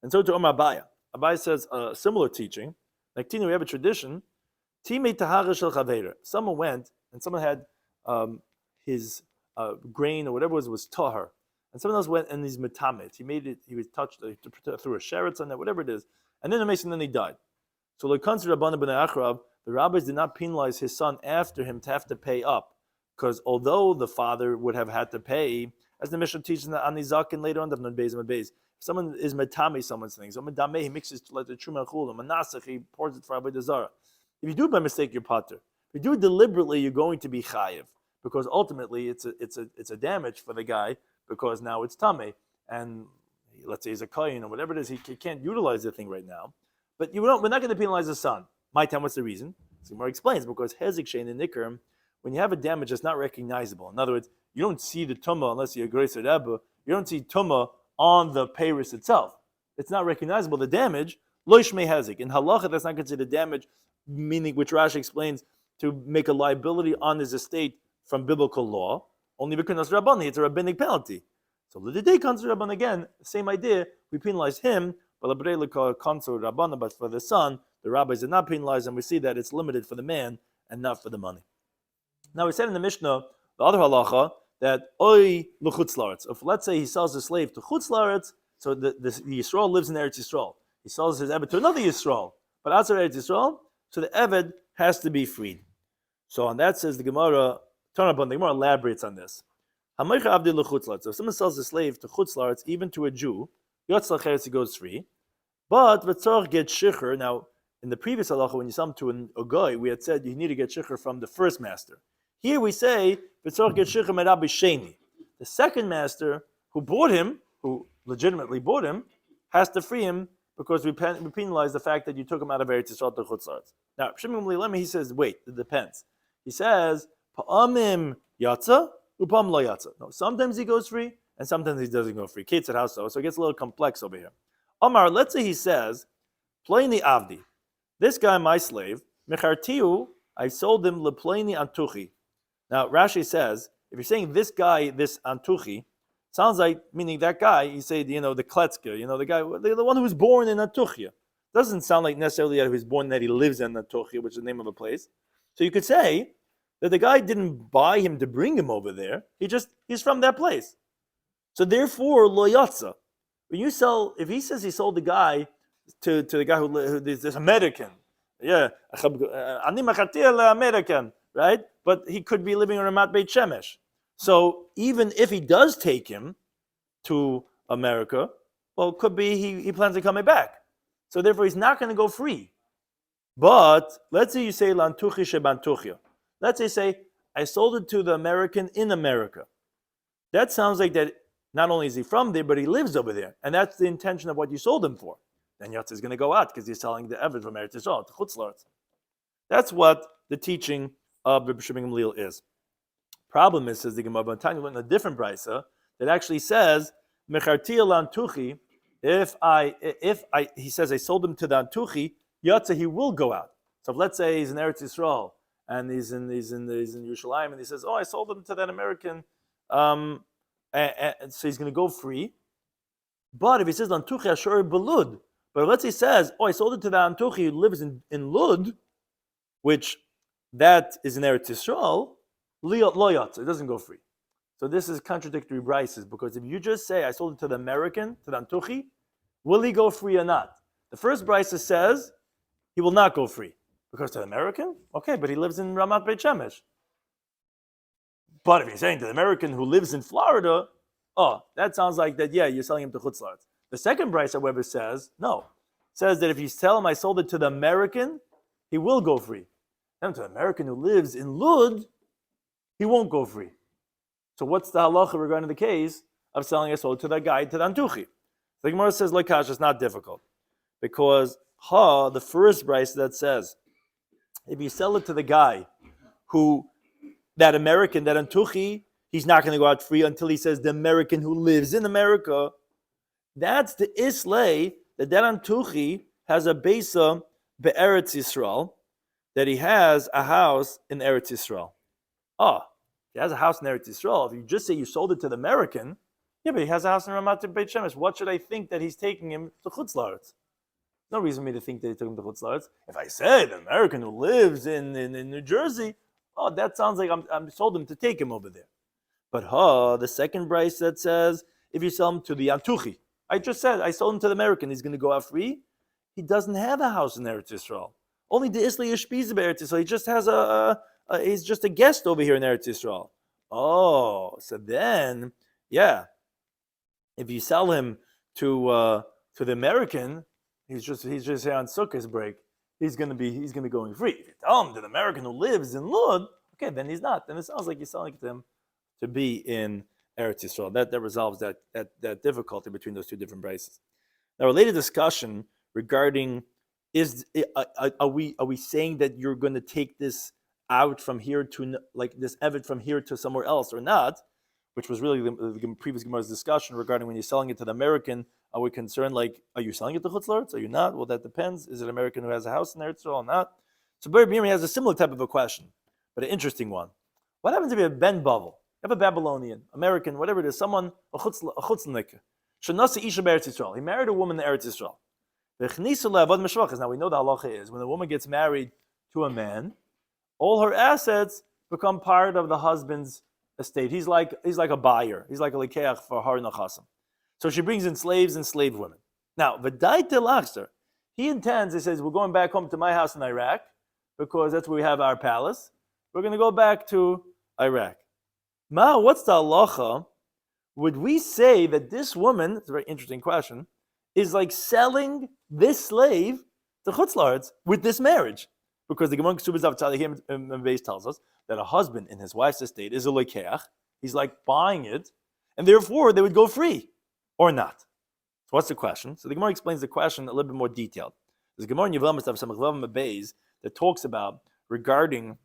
And so to Omar Abaya. Abaya says a similar teaching. Like Tina, we have a tradition. Timei tahara shel chaveira. Someone went and someone had his grain or whatever was tahar, and someone else went and he's metamet. He made it. He was touched through a sheretz on that, whatever it is, and then the mason then he died. So like Kanser Rabbanan ben Achrav, the rabbis did not penalize his son after him to have to pay up, because although the father would have had to pay, as the Mishnah teaches in the Anizakin later on, if someone is metame someone's things, so medame, he mixes like the truma and chula, manasach, he pours it for avodah zarah. If you do it by mistake, you're pater. If you do it deliberately, you're going to be chayiv, because ultimately it's a damage for the guy, because now it's tame, and let's say he's a kohen or whatever it is, he can't utilize the thing right now. But we're not going to penalize the son. My time, what's the reason? So Gemara explains, because hezek shein and nikram, when you have a damage that's not recognizable. In other words, you don't see the tumah unless you're a Greiser Rebbe. You don't see tumah on the peiros itself. It's not recognizable. The damage, lo shmei hezek. In halacha, that's not considered damage, meaning which Rashi explains to make a liability on his estate from biblical law. Only because Rabban, it's a rabbinic penalty. So l'didei kanser Rabban again, same idea. We penalize him, but for the son, the rabbis did not penalize, and we see that it's limited for the man and not for the money. Now we said in the Mishnah, the other halacha, that oi l'chutz laaretz. If let's say he sells a slave to chutz laaretz, so the Yisrael lives in Eretz Yisrael. He sells his Eved to another Yisrael, but outside Eretz Yisrael, so the Eved has to be freed. So on that says the Gemara, the Gemara elaborates on this. So if someone sells a slave to chutz laaretz, even to a Jew, yotzal cheretz, he goes free. But v'tzorch get shiur. Now, in the previous halacha, when you sell him to a guy, we had said you need to get shiur from the first master. Here we say v'tzorch get shiur me'Rabbi Sheni. The second master who bought him, who legitimately bought him, has to free him because we penalize the fact that you took him out of Eretz Yisrael to chutz laaretz. Now, Shimon Lema, he says, wait, it depends. He says, pa'amim yatza, upam lo yatza. No, sometimes he goes free, and sometimes he doesn't go free. Kate said how so? So it gets a little complex over here. Omar, let's say he says, Pleini avdi. This guy, my slave, mechartiu, I sold him lepleini antuchi. Now, Rashi says, if you're saying this guy, this antuchi, sounds like, meaning that guy, you say, the kletzker, the guy, the one who was born in Antuchia. Doesn't sound like necessarily that he was born, that he lives in Antuchia, which is the name of a place. So you could say that the guy didn't buy him to bring him over there. He's from that place. So therefore, lo yatza. When you sell, if he says he sold the guy to the guy who is this American, yeah, ani macharti American, right? But he could be living in Ramat Beit Shemesh. So even if he does take him to America, well, it could be he plans on coming back. So therefore, he's not going to go free. But let's say you say lantuchi shebantuchia. Let's say I sold it to the American in America. That sounds like that not only is he from there, but he lives over there. And that's the intention of what you sold him for. Then Yatz is going to go out because he's selling the Eved from Eretz Yisrael to Chutz La'aretz. That's what the teaching of Rabbi Shloimy Schwartzberg is. Problem is, says the Gemara, in a different brisa that actually says, Mechartia lantuchi, he says I sold him to the Antuchi, Yatza, he will go out. So if, let's say he's in Eretz Yisrael and he's in Yerushalayim and he says, oh, I sold him to that American, and so he's going to go free. But if he says Antuchi Ashur Belud, but let's say he says, oh, I sold it to the Antuchi who lives in Lud, which that is in Eretz Yisrael, lo yatza, it doesn't go free. So this is contradictory brises, because if you just say I sold it to the American, to the Antuchi, will he go free or not? The first brisa says he will not go free. Because to the American? Okay, but he lives in Ramat Beit Shemesh. But if you're saying to the American who lives in Florida, oh, that sounds like that, yeah, you're selling him to Chutz La'aretz. The second brisa, however, says, no. It says that if you tell him I sold it to the American, he will go free. And to the American who lives in Lud, he won't go free. So what's the halacha regarding the case of selling a soul to that guy, to the Antuchi? The Gemara says, Lekash, it's not difficult. Because, the first brisa that says, if you sell it to the guy who, that American, that Antuchi, he's not going to go out free until he says the American who lives in America, that's the islay that Antuchi has a besa be'eretz Yisrael, that he has a house in Eretz Yisrael. He has a house in Eretz Yisrael. If you just say you sold it to the American, yeah, but he has a house in Ramat Beit Shemesh. What should I think that he's taking him to Chutz La'aretz? No reason for me to think that he took him to Chutz La'aretz. If I say the American who lives in New Jersey, that sounds like I'm sold him to take him over there. But the second brisa that says, if you sell him to the Antuchi, I just said I sold him to the American, he's going to go out free. He doesn't have a house in Eretz Yisrael. Only the Isli Yishpiz Eretz Yisrael. He just has he's just a guest over here in Eretz Yisrael. So then, yeah, if you sell him to the American, he's just here on Sukkot's break. He's gonna be going free. If you tell him to the American who lives in Lud, okay, then he's not. Then it sounds like you're selling to him to be in Eretz Yisrael. That resolves that difficulty between those two different braces. Now, a related discussion regarding are we saying that you're going to take this out from here to, like, this Eved from here to somewhere else or not, which was really the previous Gemara's discussion regarding when you're selling it to the American. Are we concerned, like, are you selling it to Chutz La'aretz? Are you not? Well, that depends. Is it an American who has a house in Eretz Yisrael or not? So Rabbi Shloimy has a similar type of a question, but an interesting one. What happens if you have Ben Bavel? You have a Babylonian, American, whatever it is, someone, a chutznik, shenasi isha be'Eretz Yisrael. He married a woman in Eretz Yisrael. Now we know the halacha is when a woman gets married to a man, all her assets become part of the husband's estate. He's like a buyer. He's like a lekeach for har nachasim. So she brings in slaves and slave women. Now, v'dai telachser, he intends, he says, we're going back home to my house in Iraq because that's where we have our palace. We're going to go back to Iraq. What's the halacha? Would we say that this woman, it's a very interesting question, is like selling this slave to Chutz La'aretz with this marriage? Because the Gemara Kesubas Daf Tzaddikim and Beis tells us that a husband in his wife's estate is a lekeach. He's like buying it, and therefore they would go free, or not. So what's the question? So the Gemara explains the question a little bit more detailed. There's a Gemara in Yevamos Daf Samach Beis that talks about regarding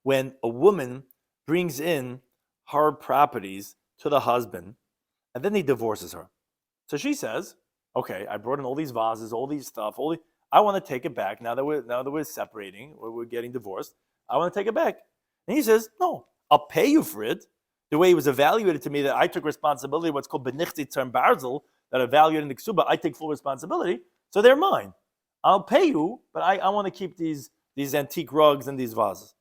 when a woman brings in her properties to the husband, and then he divorces her. So she says, "Okay, I brought in all these vases, all these stuff, I want to take it back. Now that we're separating, or we're getting divorced, I want to take it back." And he says, "No, I'll pay you for it. The way it was evaluated to me, that I took responsibility, what's called benichti tzarm barzel, that evaluated in the ksuba, I take full responsibility, so they're mine. I'll pay you, but I want to keep these antique rugs and these vases."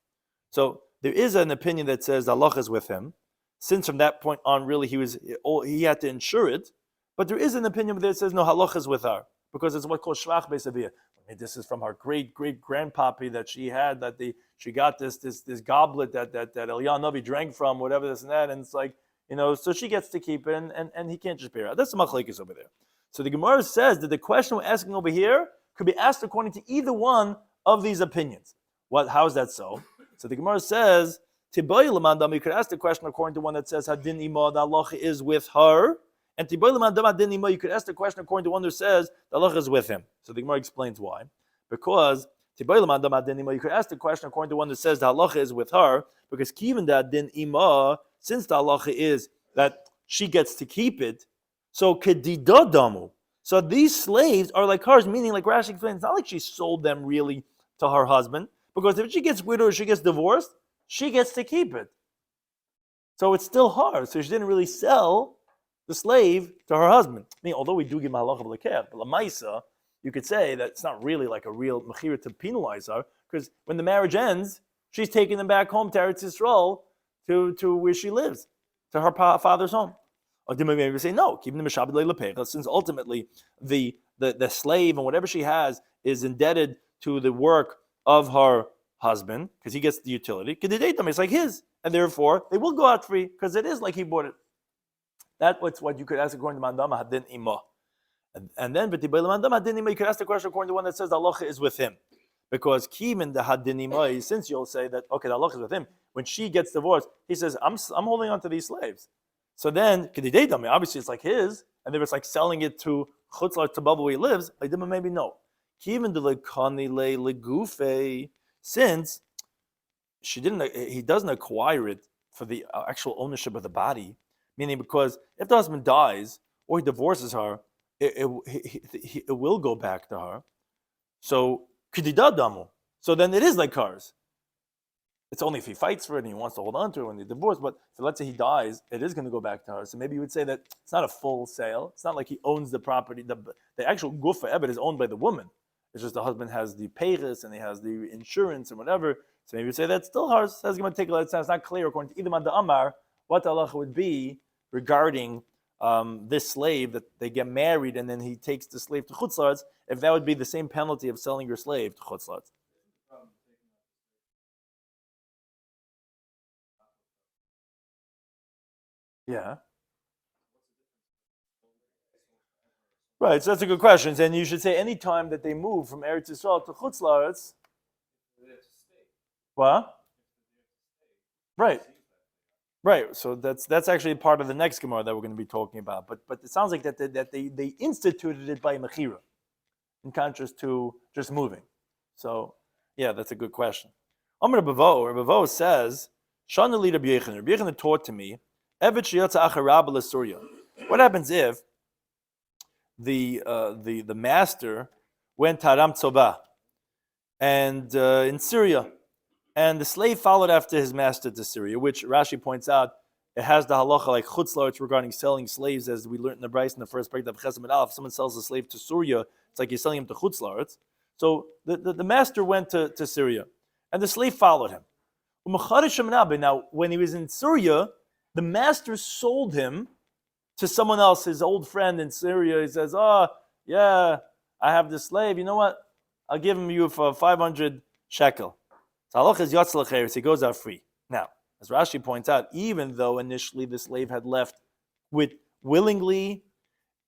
So there is an opinion that says Allah is with him. Since from that point on, really, he had to insure it. But there is an opinion that says no, halach is with her, because it's what's called shvach beisaviyah. This is from her great grandpappy that she had, that she got this goblet that Eliyahu Navi drank from, whatever this and that, and it's like, so she gets to keep it, and he can't just pay her. That's the machlekes over there. So the Gemara says that the question we're asking over here could be asked according to either one of these opinions. How is that so? So the Gemara says, Tiboy Lamandam, you could ask the question according to one that says Hadin Ima, the halacha is with her. And Tiboy Lamandam Hadin Ima, you could ask the question according to one that says the halacha is with him. So the Gemara explains why. Because Tiboy Lamandam Hadin Ima, you could ask the question according to one that says the halacha is with her, because Kivin the Hadin Ima, since the halacha is that she gets to keep it, so Kedidadamu. So these slaves are like hers, meaning like Rashi explains, it's not like she sold them really to her husband, because if she gets widowed or she gets divorced, she gets to keep it. So it's still hers. So she didn't really sell the slave to her husband. I mean, although we do give halacha b'lekeh, but lamaisa, you could say that it's not really like a real mechira to penalize her, because when the marriage ends, she's taking them back home to Eretz Yisrael, to where she lives, to her father's home. Or maybe say no, keeping the mishabed le'lepecha, since ultimately the slave and whatever she has is indebted to the work of her husband, because he gets the utility. It's like his, and therefore they will go out free because it is like he bought it. That's what you could ask according to Mandama Hadin Ima. And then you could ask the question according to one that says the halacha is with him. Because Kimin the Hadin Ima, since you'll say that okay, the halacha is with him, when she gets divorced, he says, I'm holding on to these slaves. So then, obviously it's like his, and if it's like selling it to Chutzlar to Bubba where he lives, maybe no. Kimin the lekani le legufe, since he doesn't acquire it for the actual ownership of the body, meaning because if the husband dies or he divorces her, it will go back to her. So kididadamu. So then it is like hers. It's only if he fights for it and he wants to hold on to it when they divorce. But if let's say he dies, it is going to go back to her. So maybe you would say that it's not a full sale. It's not like he owns the property. The actual gufa ebed is owned by the woman. It's just the husband has the peiris and he has the insurance and whatever. So maybe you say that's still hers. That's going to take a lot of time. It's not clear according to Idam the Amar what the halacha would be regarding this slave that they get married and then he takes the slave to chutzlarts. If that would be the same penalty of selling your slave to chutzlarts. Yeah. Right, so that's a good question. And you should say any time that they move from Eretz Yisrael to Chutz La'aretz. What? Right. Right. So that's actually part of the next Gemara that we're going to be talking about. But it sounds like that they instituted it by Mechira, in contrast to just moving. So yeah, that's a good question. Amar Bavo says, Shana li Rabbi Yochanan. Rabbi Yochanan taught to me, Evet sheyatza acharab l'Surya. What happens if the master went Taram Tzoba and in Syria, and the slave followed after his master to Syria, which Rashi points out it has the halacha like chutz la'aretz regarding selling slaves, as we learned in the Bryce in the first break of Chesed Medal. If someone sells a slave to Syria, it's like you're selling him to chutz la'aretz. So the master went to Syria, and the slave followed him. Now, when he was in Syria, the master sold him to someone else, his old friend in Syria. He says, "Oh, yeah, I have this slave. You know what? I'll give him you for 500 shekel." So halach is yotz l'cheres. He goes out free. Now, as Rashi points out, even though initially the slave had left willingly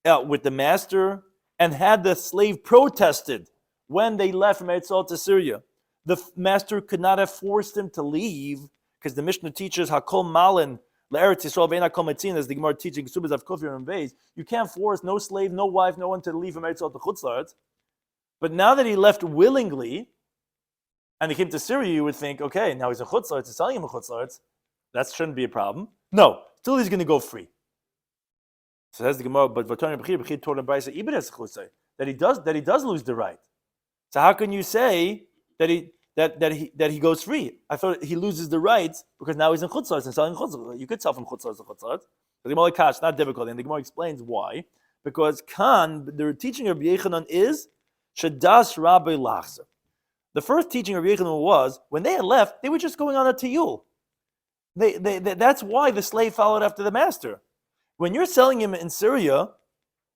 with the master, and had the slave protested when they left from Eretz Yisrael to Syria, the master could not have forced him to leave, because the Mishnah teaches Hakol Malin L'Eretz Yisrael Ve'ena Kol Metzin, as the Gemara teaching Subas of Kufir and Beis. You can't force no slave, no wife, no one to leave from Eretz Yisrael to Chutz La'aretz. But now that he left willingly, and he came to Syria, you would think, okay, now he's a Chutz La'aretz, he's selling him a Chutz La'aretz. That shouldn't be a problem. No, still he's going to go free. So that's the Gemara. But B'chir told him that he does lose the right. So how can you say that he goes free? I thought he loses the rights because now he's in Chutz La'aretz and selling Chutz La'aretz. You could sell from Chutz La'aretz to Chutz La'aretz. The Gemara it's not difficult, and the Gemara explains why. Because the teaching of Rabbi Yochanan is Shadas Rabbi Lachzer. The first teaching of Rabbi Yochanan was when they had left, they were just going on a tiyul. That's why the slave followed after the master. When you're selling him in Syria,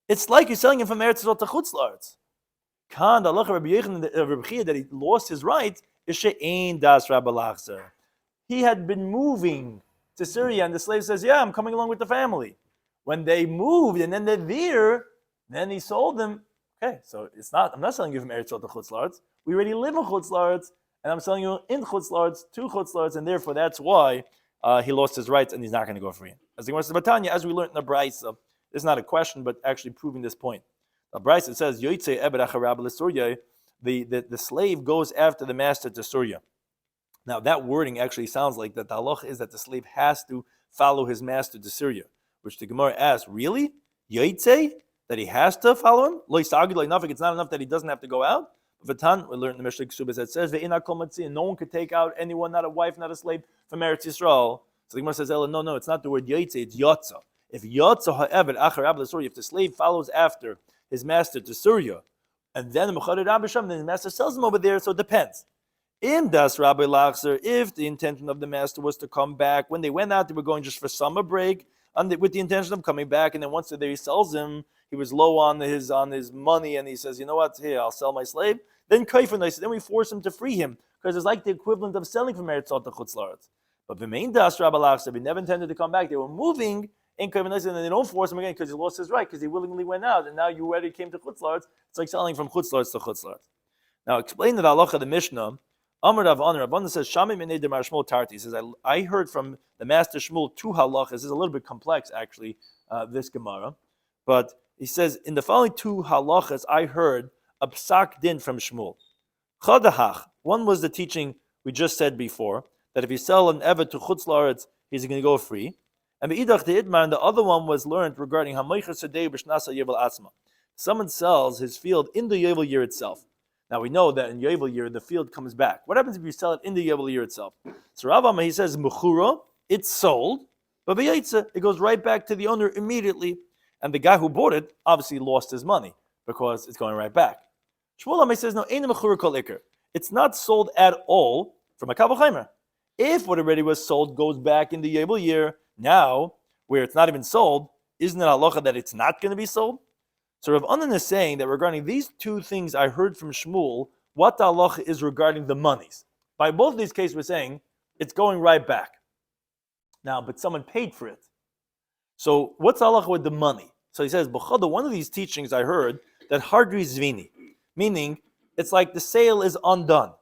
it's like you're selling him from Eretz Yisrael to Chutz La'aretz. Kan the halacha Rabbi Yochanan that he lost his right is she'ein das Rabbi Lachzer. He had been moving to Syria, and the slave says, "Yeah, I'm coming along with the family." When they moved and then they're there, then he sold them. Okay, so I'm not selling you from Eretz Yisrael to Chutz La'aretz. We already live in Chutz La'aretz, and I'm selling you in Chutz La'aretz to Chutz La'aretz, and therefore that's why he lost his rights and he's not going to go free. As the Gemara says, Batanya, as we learned in the Brisa, this is not a question, but actually proving this point. The Brisa says, Yoitze Ebed Acharab l'Surya, the slave goes after the master to Surya. Now that wording actually sounds like that the halacha is that the slave has to follow his master to Syria, which the Gemara asks, really? Yoitze? That he has to follow him? Lo yisagid lo yinafik, it's not enough that he doesn't have to go out? V'tan, we learned in the Mishnah Kesubas that says, Ve'ina kol matzin, no one could take out anyone, not a wife, not a slave, from Eretz Yisrael. So the Gemara says, no, it's not the word Yoitze, it's Yotza. If Yotza ha'eved acharab l'Surya, if the slave follows after his master to Syria, and then the master sells him over there, so it depends. In Das Rabbi Lachzer, if the intention of the master was to come back, when they went out, they were going just for summer break, with the intention of coming back, and then once there he sells him, he was low on his money, and he says, you know what, here, I'll sell my slave. Then then we force him to free him, because it's like the equivalent of selling from Eretz Yisrael to Chutz La'aretz. But the main Das Rabbi Lachzer, they never intended to come back. They were moving in Kaivin, and then they don't force him again because he lost his right, because he willingly went out, and now you already came to Chutz La'aretz. It's like selling from Chutz La'aretz to Chutz La'aretz. Now, explain the halacha of the Mishnah. Amar Rav Anan, Rav Anan says, Shami Minei Demar Shmuel Tarti. He says, I heard from the master Shmuel two halachas. This is a little bit complex, actually, this Gemara. But he says, in the following two halachas, I heard a psak din from Shmuel. Chadahach. One was the teaching we just said before, that if you sell an eved to Chutz La'aretz, he's going to go free. And Be'idach de Idmar, and the other one was learned regarding Hamaycher Sadeh B'Shnasa Yevel Atzma. Someone sells his field in the Yevel year itself. Now we know that in Yevel year, the field comes back. What happens if you sell it in the Yevel year itself? So Rav Amma, he says, Mechura, it's sold, but B'Yaitza, it goes right back to the owner immediately. And the guy who bought it obviously lost his money because it's going right back. Shmuel Amma says, no, Ein Mechura Kol Iker. It's not sold at all from a Kavach Chaimer. If what already was sold goes back in the Yevel year, now, where it's not even sold, isn't it halacha that it's not going to be sold? So Rav Anan is saying that regarding these two things I heard from Shmuel, what the halacha is regarding the monies. By both of these cases, we're saying it's going right back. Now, but someone paid for it. So what's the halacha with the money? So he says, B'chada, one of these teachings I heard that hardri zvini, meaning it's like the sale is undone.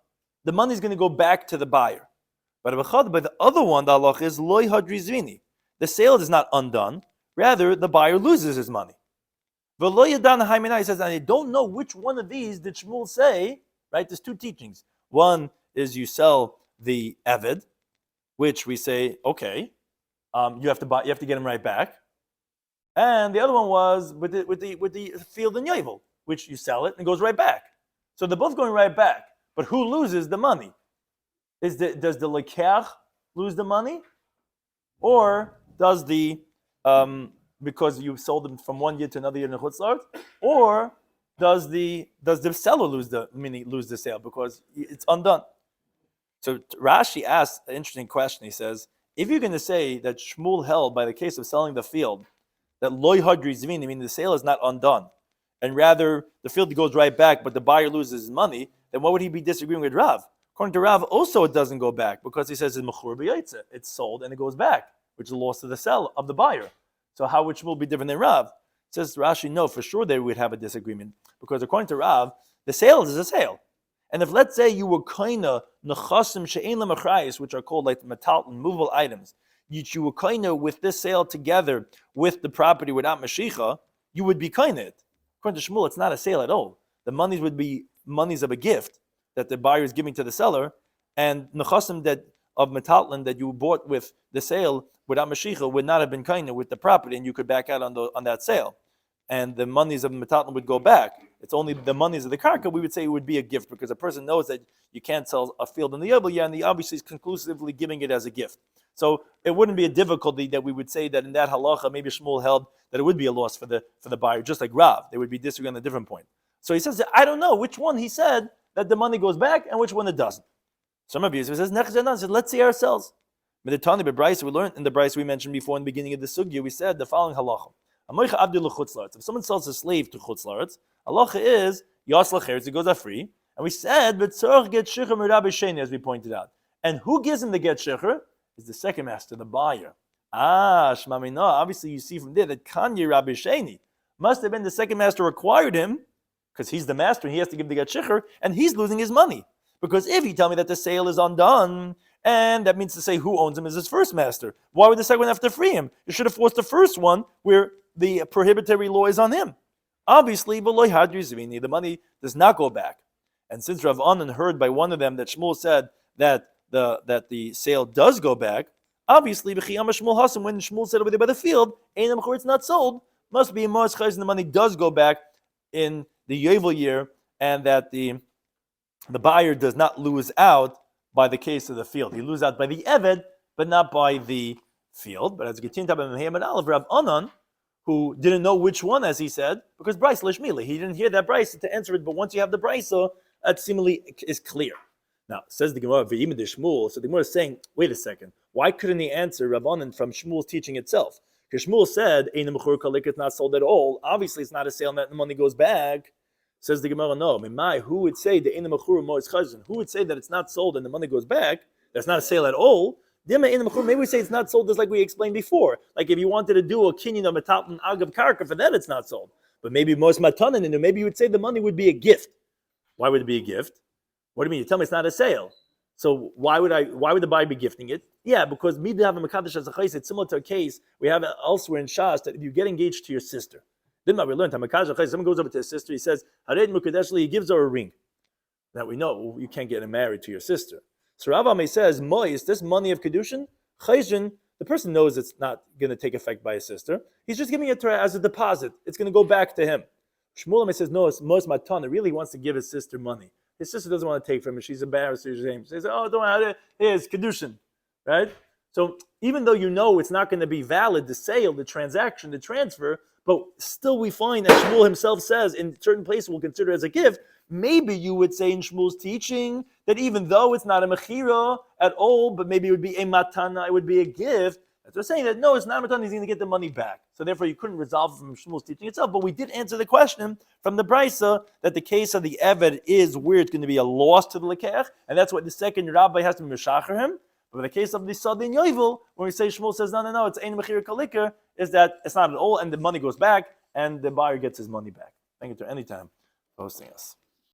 The money is going to go back to the buyer. But the other one, the halacha is loy hadri zvini. The sale is not undone. Rather, the buyer loses his money. He says, and I don't know which one of these did Shmuel say, right? There's two teachings. One is you sell the eved, which we say, okay, you have to get him right back. And the other one was with the field in Yovel, which you sell it and it goes right back. So they're both going right back. But who loses the money? Does the lekach lose the money, or does the because you sold them from one year to another year in the Chutz La'aretz, or does the seller lose the sale because it's undone? So Rashi asks an interesting question. He says, if you're going to say that Shmuel held by the case of selling the field that loy hadri zvini, meaning the sale is not undone, and rather the field goes right back, but the buyer loses his money, then what would he be disagreeing with Rav? According to Rav, also it doesn't go back because he says it's mechur b'yaitze. It's sold and it goes back, which is the loss of the sell of the buyer. So how would Shmuel be different than Rav? Says Rashi, no, for sure they would have a disagreement because according to Rav, the sale is a sale. And if let's say you were kaina nechasim she'ein lemachrayis, which are called like metal and movable items, you were kaina with this sale together with the property without mashicha, you would be kaina it. According to Shmuel, it's not a sale at all. The monies would be monies of a gift that the buyer is giving to the seller, and nechasim that of metalton that you bought with the sale without mashicha would not have been kaina with the property, and you could back out on that sale. And the monies of metalton would go back. It's only the monies of the karka, we would say it would be a gift, because a person knows that you can't sell a field in the Yovel year, and he obviously is conclusively giving it as a gift. So it wouldn't be a difficulty that we would say that in that halacha, maybe Shmuel held that it would be a loss for the buyer, just like Rav. They would be disagreeing on a different point. So he says, I don't know which one he said that the money goes back and which one it doesn't. Some of you says, let's see ourselves. But the Tani B'Brayis, we learned in the Brayis we mentioned before in the beginning of the sugya, we said the following halacha. If someone sells a slave to Chutz La'aretz, halacha is Yas L'Cheretz, it goes out free. And we said, B'tzorach get shiur Rabbi Shloimy, as we pointed out. And who gives him the get shiur? Is the second master, the buyer. Shmamina. Obviously, you see from there that Kanye Rabbi Shloimy must have been the second master required him because he's the master and he has to give the get shiur, and he's losing his money. Because if you tell me that the sale is undone, and that means to say who owns him is his first master, why would the second one have to free him? You should have forced the first one where the prohibitory law is on him. Obviously, the money does not go back. And since Rav Anan heard by one of them that Shmuel said that the sale does go back, obviously, when Shmuel said over there by the field, it's not sold, must be Mos Chayz, and the money does go back in the Yovel year, and that the buyer does not lose out by the case of the field. He loses out by the Eved, but not by the field. But as Gitin Daf and Aleph, Rav Anan, who didn't know which one, as he said, because Bryce Lishmili, he didn't hear that Bryce to answer it, but once you have the Bryce, so that seemingly is clear. Now, says the Gemara, V'yimid Shmuel, so the Gemara is saying, wait a second, why couldn't he answer Rav Anan from Shmuel's teaching itself? Because Shmuel said, it's not sold at all. Obviously, it's not a sale and the money goes back. Says the Gemara, no. Who would say the Who would say that it's not sold and the money goes back? That's not a sale at all. Maybe we say it's not sold just like we explained before. Like if you wanted to do a kinyan of metalton agav karka, for that it's not sold. But maybe most matanan, and maybe you would say the money would be a gift. Why would it be a gift? What do you mean? You tell me it's not a sale. So why would the buyer be gifting it? Yeah, because midah v'makadosh as a chayis, it's similar to a case we have elsewhere in Shas that if you get engaged to your sister. Then we learned, someone goes over to his sister, he says, he gives her a ring. Now we know you can't get married to your sister. So Rav Ame says, is this money of Kedushin? Chayzin, the person knows it's not going to take effect by his sister. He's just giving it to her as a deposit. It's going to go back to him. Shmuel Ame says, no, it's Mos Matana. Really wants to give his sister money. His sister doesn't want to take from him. She's embarrassed. She says, oh, don't worry, here's Kedushin. Right? So even though you know it's not going to be valid, the sale, the transaction, the transfer, but still we find that Shmuel himself says in certain places we'll consider it as a gift. Maybe you would say in Shmuel's teaching that even though it's not a mechira at all, but maybe it would be a matana, it would be a gift. As we're saying that no, it's not a matana, he's going to get the money back. So therefore you couldn't resolve it from Shmuel's teaching itself, but we did answer the question from the Brisa that the case of the Eved is where it's going to be a loss to the Lekech, and that's what the second rabbi has to mishacher him. But in the case of the Sadin Yovel, when we say Shmuel says, no, it's Ein Mechir Kalikar, is that it's not at all, and the money goes back, and the buyer gets his money back. Thank you to any time hosting us.